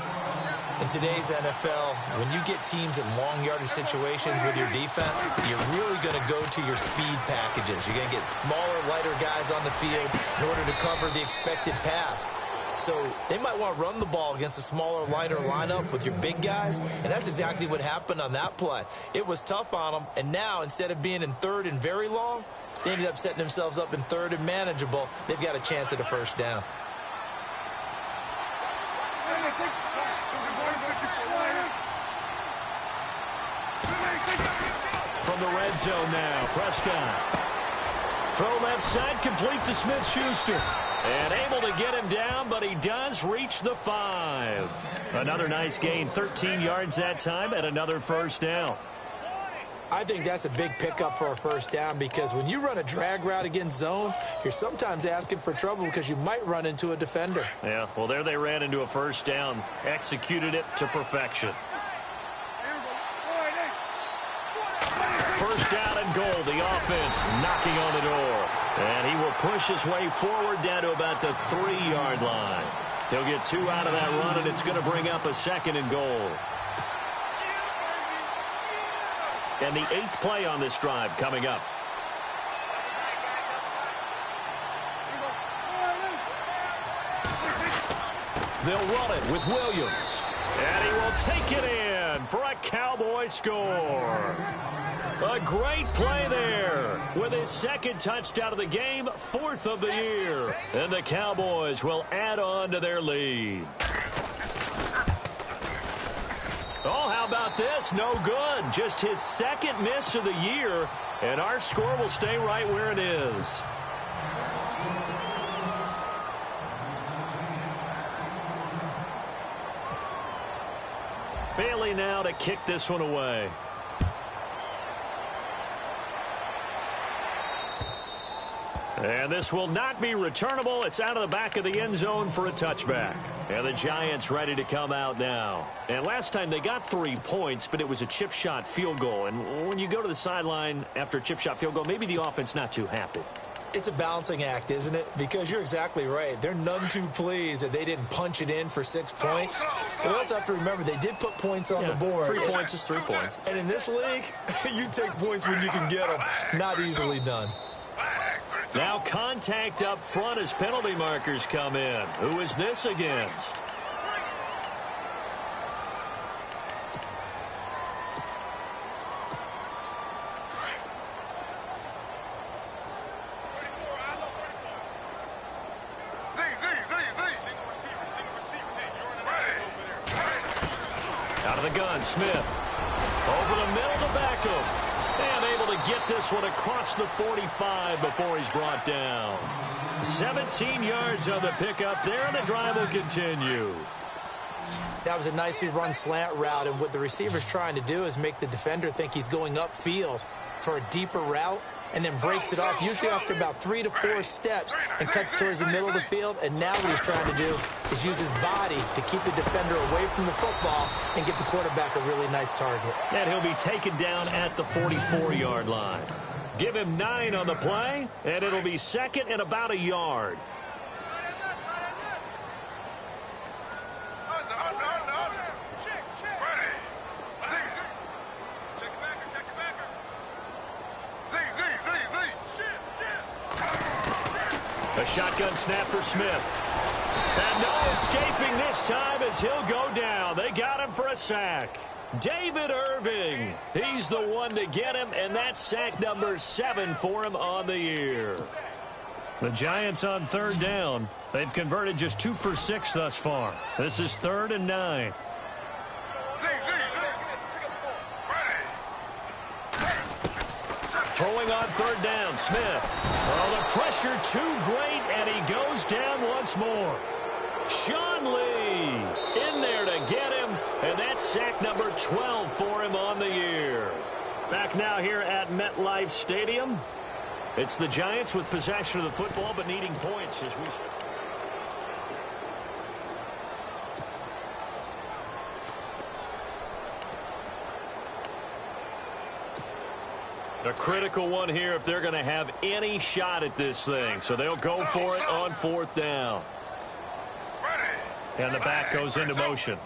In today's NFL, when you get teams in long yardage situations with your defense, you're really going to go to your speed packages. You're going to get smaller, lighter guys on the field in order to cover the expected pass. So they might want to run the ball against a smaller, lighter lineup with your big guys, and that's exactly what happened on that play. It was tough on them, and now instead of being in third and very long, they ended up setting themselves up in third and manageable. They've got a chance at a first down. From the red zone now, Prescott. Throw left side, complete to Smith-Schuster. And able to get him down, but he does reach the 5. Another nice gain, 13 yards that time, and another first down. I think that's a big pickup for a first down because when you run a drag route against zone, you're sometimes asking for trouble because you might run into a defender. Yeah, well, there they ran into a first down, executed it to perfection. First down and goal, the offense knocking on the door. And he will push his way forward down to about the 3-yard line. He'll get 2 out of that run, and it's going to bring up a second and goal. And the 8th play on this drive coming up. They'll run it with Williams. And he will take it in for a Cowboy score. A great play there with his second touchdown of the game, 4th of the year. And the Cowboys will add on to their lead. Oh, how about this? No good. Just his second miss of the year, and our score will stay right where it is. Bailey now to kick this one away. And this will not be returnable. It's out of the back of the end zone for a touchback. And the Giants ready to come out now. And last time they got 3 points, but it was a chip shot field goal. And when you go to the sideline after a chip shot field goal, maybe the offense not too happy. It's a balancing act, isn't it? Because you're exactly right. They're none too pleased that they didn't punch it in for 6 points. But we also have to remember they did put points on the board. 3 points is 3 points. And in this league, you take points when you can get them. Not easily done. Now contact up front as penalty markers come in. Who is this against? Out of the gun, Smith. Over the middle to Beckham. And able to get this one across the 45 before he's brought down. 17 yards on the pickup there, and the drive will continue. That was a nicely run slant route, and what the receiver's trying to do is make the defender think he's going upfield for a deeper route, and then breaks it off, usually after about 3 to 4 steps, and cuts towards the middle of the field. And now what he's trying to do is use his body to keep the defender away from the football and get the quarterback a really nice target. And he'll be taken down at the 44-yard line. Give him 9 on the play, and it'll be second and about a yard. A shotgun snap for Smith. And no escaping this time as he'll go down. They got him for a sack. David Irving. He's the one to get him, and that's sack number 7 for him on the year. The Giants on 3rd down. They've converted just 2 for 6 thus far. This is 3rd and 9. Throwing on 3rd down, Smith. Oh, the pressure too great, and he goes down once more. Sean Lee in there to get him, and that's sack number 12 for him on the year. Back now here at MetLife Stadium. It's the Giants with possession of the football, but needing points as we start. A critical one here if they're going to have any shot at this thing. So they'll go for it on 4th down. And the back goes into motion.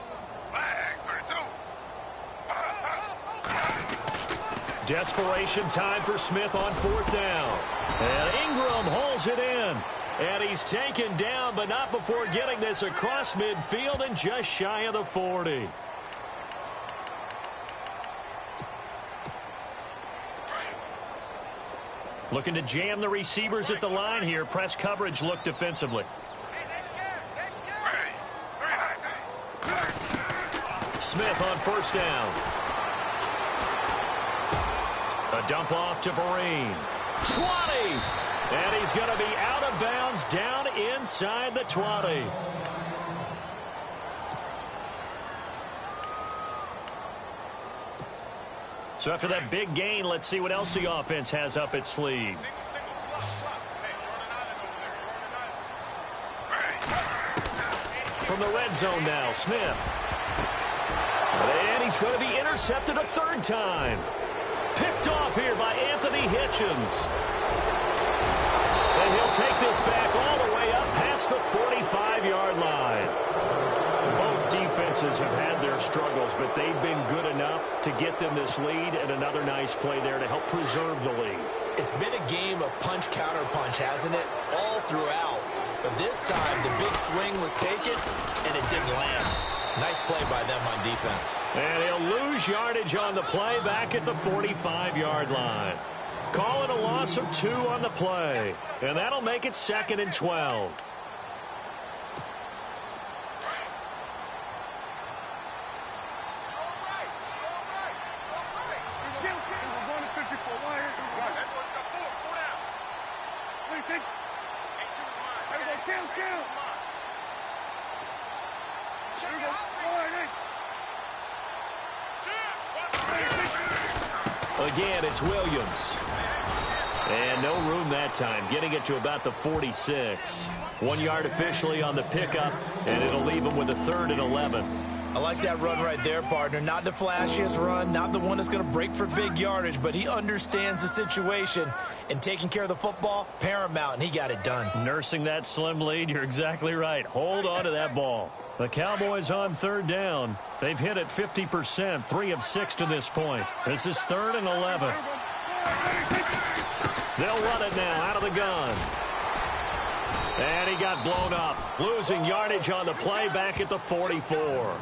Desperation time for Smith on 4th down. And Ingram holds it in. And he's taken down, but not before getting this across midfield and just shy of the 40. Looking to jam the receivers at the line here. Press coverage look defensively. Smith on 1st down. A dump off to Vereen. 20! And he's going to be out of bounds down inside the 20. So after that big gain, let's see what else the offense has up its sleeve. From the red zone now, Smith. And he's going to be intercepted a 3rd time. Picked off here by Anthony Hitchens. And he'll take this back all the way up past the 45-yard line. Both defenses have had their struggles, but they've been good enough to get them this lead, and another nice play there to help preserve the lead. It's been a game of punch-counter-punch, hasn't it? All throughout. But this time, the big swing was taken, and it didn't land. Nice play by them on defense. And he'll lose yardage on the play back at the 45-yard line. Call it a loss of 2 on the play. And that'll make it 2nd and 12. Again, it's Williams. And no room that time, getting it to about the 46. 1 yard officially on the pickup, and it'll leave him with a 3rd and 11. I like that run right there, partner. Not the flashiest run, not the one that's going to break for big yardage, but he understands the situation, and taking care of the football, paramount, and he got it done. Nursing that slim lead, you're exactly right. Hold on to that ball. The Cowboys on 3rd down. They've hit it 50%, 3 of 6 to this point. This is 3rd and 11. They'll run it now out of the gun. And he got blown up, losing yardage on the play back at the 44.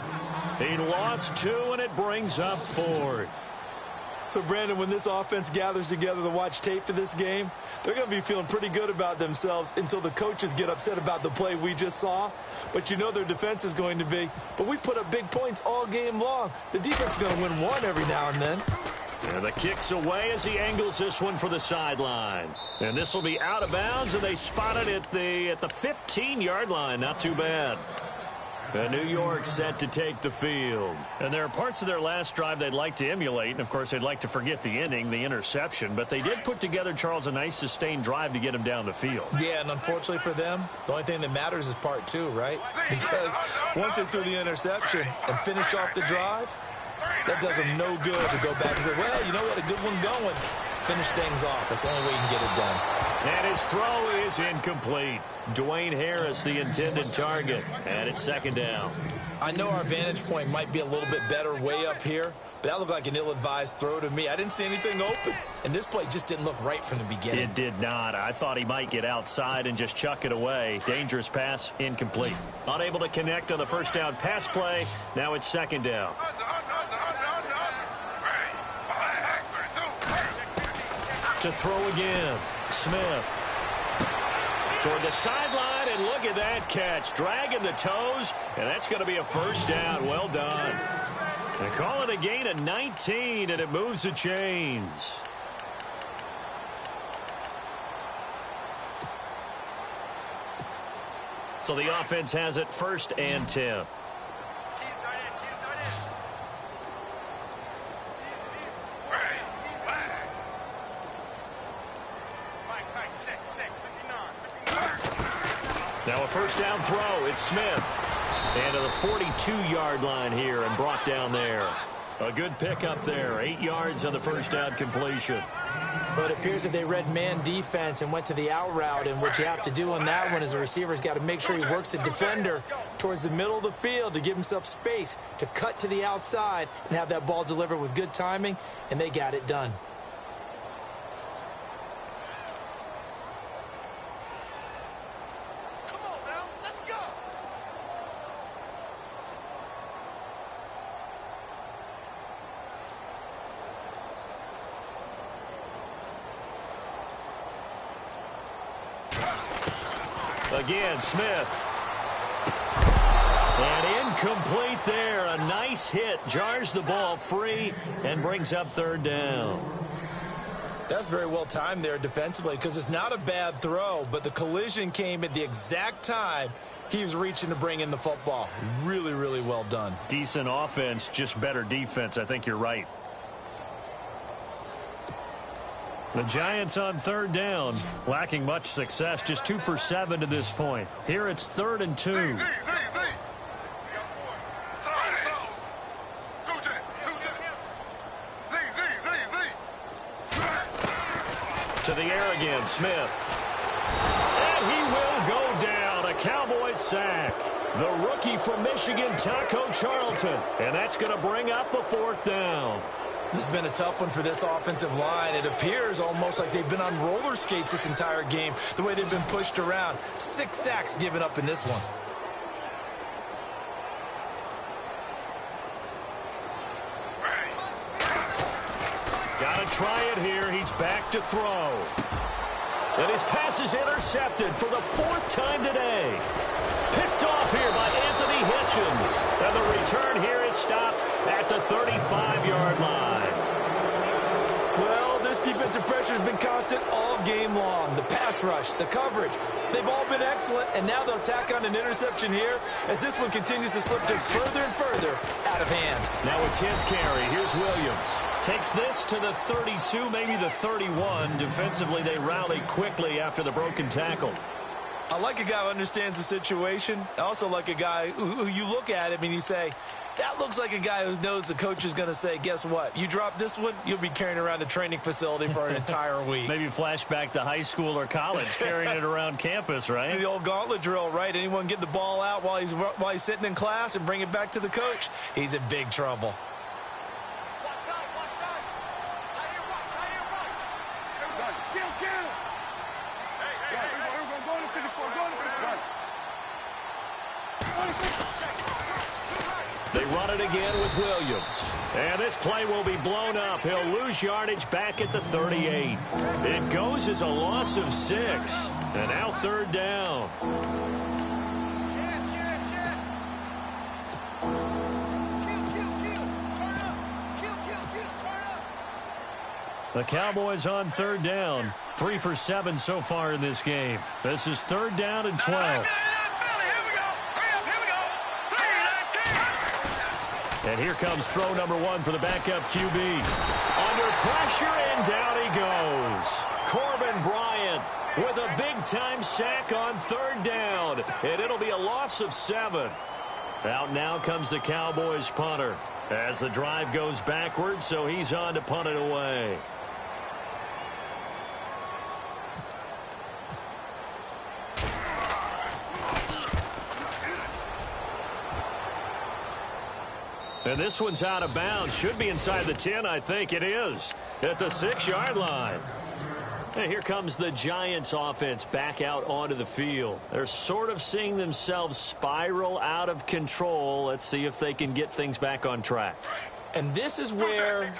He lost 2, and it brings up 4th. So, Brandon, when this offense gathers together to watch tape for this game, they're going to be feeling pretty good about themselves until the coaches get upset about the play we just saw. But you know their defense is going to be. But we put up big points all game long. The defense is going to win one every now and then. And the kick's away as he angles this one for the sideline. And this will be out of bounds, and they spot it at the 15-yard line. Not too bad. And New York set to take the field. And there are parts of their last drive they'd like to emulate. And, of course, they'd like to forget the ending, the interception. But they did put together, Charles, a nice sustained drive to get him down the field. Yeah, and unfortunately for them, the only thing that matters is part 2, right? Because once they threw the interception and finished off the drive, that does them no good to go back and say, well, you know, we had a good one going. Finish things off. That's the only way you can get it done. And his throw is incomplete. Dwayne Harris, the intended target. And it's 2nd down. I know our vantage point might be a little bit better way up here, but that looked like an ill-advised throw to me. I didn't see anything open, and this play just didn't look right from the beginning. It did not. I thought he might get outside and just chuck it away. Dangerous pass, incomplete. Unable to connect on the 1st down pass play. Now it's 2nd down. To throw again, Smith. Toward the sideline, and look at that catch. Dragging the toes, and that's going to be a 1st down. Well done. They call it a gain of 19, and it moves the chains. So the offense has it 1st and 10. Now a 1st down throw. It's Smith. And to the 42-yard line here and brought down there. A good pickup there. 8 yards on the 1st down completion. But it appears that they read man defense and went to the out route. And what you have to do on that one is the receiver's got to make sure he works the defender towards the middle of the field to give himself space to cut to the outside and have that ball delivered with good timing. And they got it done. Again, Smith. And incomplete there. A nice hit. Jars the ball free and brings up third down. That's very well timed there defensively because it's not a bad throw, but the collision came at the exact time he was reaching to bring in the football. Really, really well done. Decent offense, just better defense. I think you're right. The Giants on third down, lacking much success, just 2 for 7 to this point. Here it's 3rd and 2. To the air again, Smith. And he will go down. A Cowboys sack. The rookie from Michigan, Taco Charlton. And that's going to bring up a 4th down. This has been a tough one for this offensive line. It appears almost like they've been on roller skates this entire game, the way they've been pushed around. 6 sacks given up in this one. Got to try it here. He's back to throw. And his pass is intercepted for the 4th time today. Picked off here by Anthony Hitchens. And the return here is stopped at the 35-yard line. Well, this defensive pressure has been constant all game long. The pass rush, the coverage, they've all been excellent, and now they'll tack on an interception here as this one continues to slip just further and further out of hand. Now a 10th carry. Here's Williams. Takes this to the 32, maybe the 31. Defensively, they rally quickly after the broken tackle. I like a guy who understands the situation. I also like a guy who you look at him and you say, that looks like a guy who knows the coach is going to say, guess what? You drop this one, you'll be carrying around a training facility for an entire week. Maybe flashback to high school or college, carrying it around campus, right? The old gauntlet drill, right? Anyone get the ball out while he's sitting in class and bring it back to the coach, he's in big trouble. They run it again with Williams. And this play will be blown up. He'll lose yardage back at the 38. It goes as a loss of 6. And now 3rd down. The Cowboys on 3rd down. 3 for 7 so far in this game. This is 3rd down and 12. And here comes throw number 1 for the backup QB. Under pressure, and down he goes. Corbin Bryant with a big-time sack on 3rd down. And it'll be a loss of 7. Out now comes the Cowboys punter. As the drive goes backwards, so he's on to punt it away. And this one's out of bounds. Should be inside the 10, I think it is. At the 6-yard line. And here comes the Giants offense back out onto the field. They're sort of seeing themselves spiral out of control. Let's see if they can get things back on track. And this is where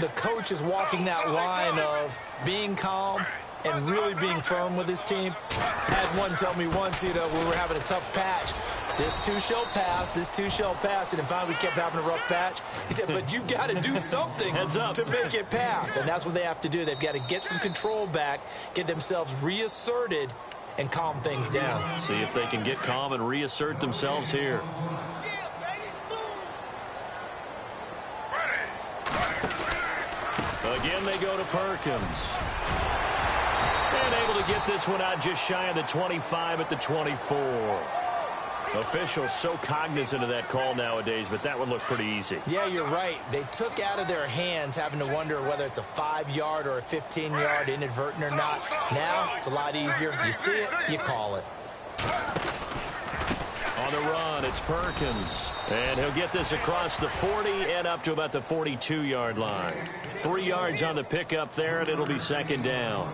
the coach is walking that line of being calm and really being firm with his team. I had one tell me once, we were having a tough patch. This too shall pass, this too shall pass. And finally we kept having a rough patch. He said, but you've got to do something to make it pass. And that's what they have to do. They've got to get some control back, get themselves reasserted, and calm things down. See if they can get calm and reassert themselves here. Again, they go to Perkins. And able to get this one out just shy of the 25 at the 24. Officials so cognizant of that call nowadays, but that one looked pretty easy. Yeah, you're right. They took out of their hands having to wonder whether it's a 5-yard or a 15-yard inadvertent or not. Now, it's a lot easier. You see it, you call it. On the run, it's Perkins. And he'll get this across the 40 and up to about the 42-yard line. 3 yards on the pickup there, and it'll be 2nd down.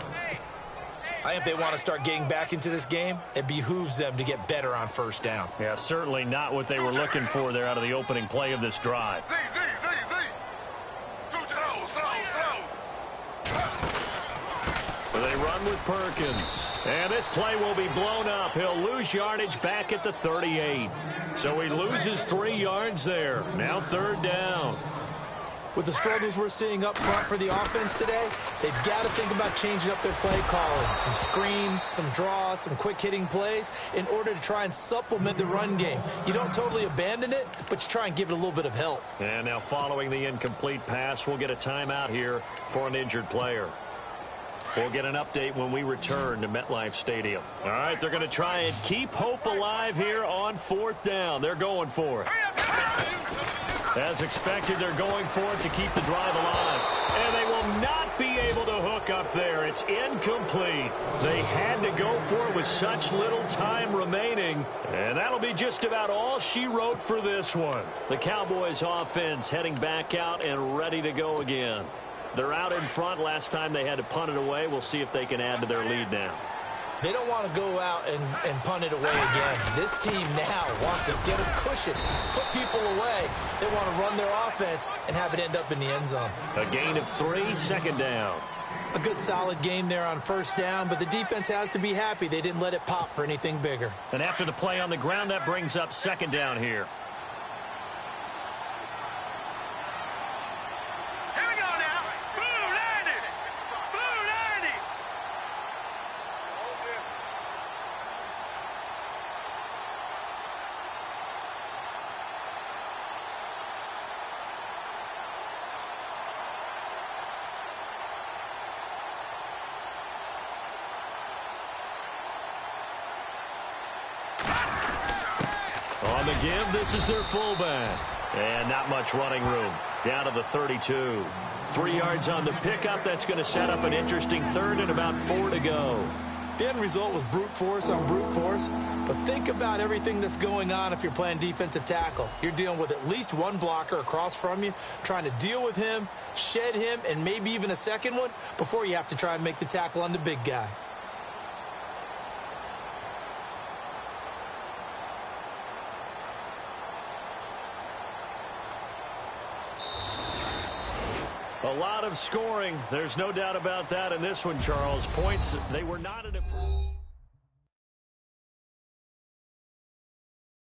I think if they want to start getting back into this game, it behooves them to get better on 1st down. Yeah, certainly not what they were looking for there out of the opening play of this drive. They run with Perkins. And this play will be blown up. He'll lose yardage back at the 38. So he loses 3 yards there. Now 3rd down. With the struggles we're seeing up front for the offense today, they've got to think about changing up their play calling. Some screens, some draws, some quick-hitting plays in order to try and supplement the run game. You don't totally abandon it, but you try and give it a little bit of help. And now following the incomplete pass, we'll get a timeout here for an injured player. We'll get an update when we return to MetLife Stadium. All right, they're going to try and keep hope alive here on 4th down. They're going for it. As expected, they're going for it to keep the drive alive. And they will not be able to hook up there. It's incomplete. They had to go for it with such little time remaining. And that'll be just about all she wrote for this one. The Cowboys offense heading back out and ready to go again. They're out in front. Last time they had to punt it away. We'll see if they can add to their lead now. They don't want to go out and punt it away again. This team now wants to get a cushion, put people away. They want to run their offense and have it end up in the end zone. A gain of 3, 2nd down. A good solid game there on 1st down, but the defense has to be happy they didn't let it pop for anything bigger. And after the play on the ground, that brings up 2nd down here. On the give, this is their fullback. And not much running room. Down to the 32. 3 yards on the pickup. That's going to set up an interesting 3rd and about 4 to go. The end result was brute force on brute force. But think about everything that's going on if you're playing defensive tackle. You're dealing with at least one blocker across from you, trying to deal with him, shed him, and maybe even a second one before you have to try and make the tackle on the big guy. A lot of scoring. There's no doubt about that in this one, Charles. Points, they were not an improvement.